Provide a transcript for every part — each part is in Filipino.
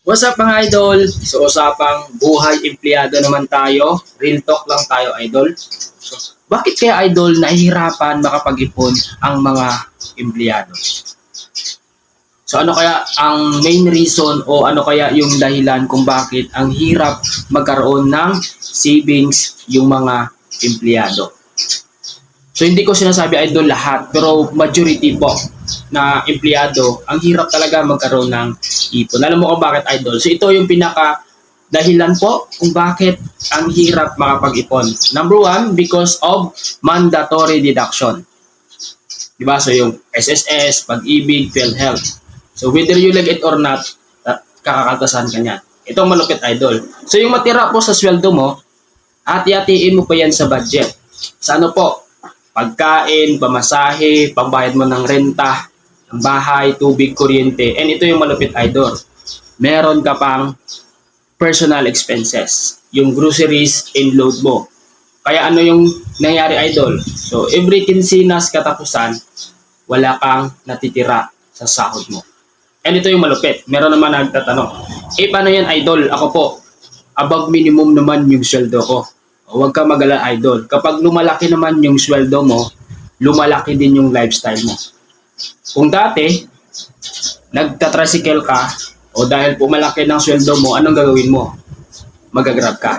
What's up mga idol? So usapang buhay empleyado naman tayo. Real talk lang tayo idol. So, bakit kaya idol nahihirapan makapag-ipon ang mga empleyado? So ano kaya ang main reason o ano kaya yung dahilan kung bakit ang hirap magkaroon ng savings yung mga empleyado? So hindi ko sinasabi idol lahat, pero majority po na empleyado, ang hirap talaga magkaroon ng ipon. Alam mo kung bakit idol? So ito yung pinaka dahilan po kung bakit ang hirap makapag-ipon. Number one, because of mandatory deduction. Diba? So yung SSS, Pag-ibig, PhilHealth. So whether you like it or not, kakakaltasan ka niyan. Ito ang malupit idol. So yung matira po sa sweldo mo, hati-hatiin mo pa yan sa budget. Sa ano po? Pagkain, pamasahe, pambayad mo ng renta, ng bahay, tubig, kuryente. And ito yung malupit idol. Meron ka pang personal expenses. Yung groceries and load mo. Kaya ano yung nangyari idol? So every kinsinas katapusan, wala kang natitira sa sahod mo. And ito yung malupit. Meron naman nagtatanong, paano yan idol? Ako po, above minimum naman yung sweldo ko. Huwag ka mag-alala idol. Kapag lumalaki naman yung sweldo mo, lumalaki din yung lifestyle mo. Kung dati, nagtatricycle ka, o dahil pumalaki ng sweldo mo, anong gagawin mo? Magagrab ka.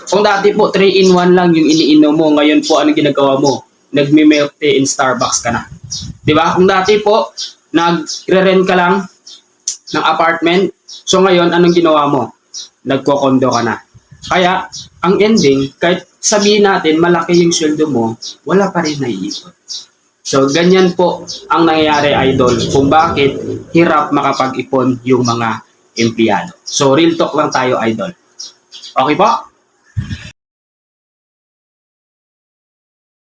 Kung dati po, 3-in-1 lang yung iniinom mo, ngayon po, anong ginagawa mo? Nagme-milk tea in Starbucks ka na. Diba? Kung dati po, nagre-rent ka lang ng apartment, so ngayon, anong ginawa mo? Nagko-condo ka na. Kaya, ang ending, kahit sabihin natin malaki yung sweldo mo, wala pa rin naiipon. So, ganyan po ang nangyayari, idol, kung bakit hirap makapag-ipon yung mga empleyado. So, real talk lang tayo, idol. Okay po?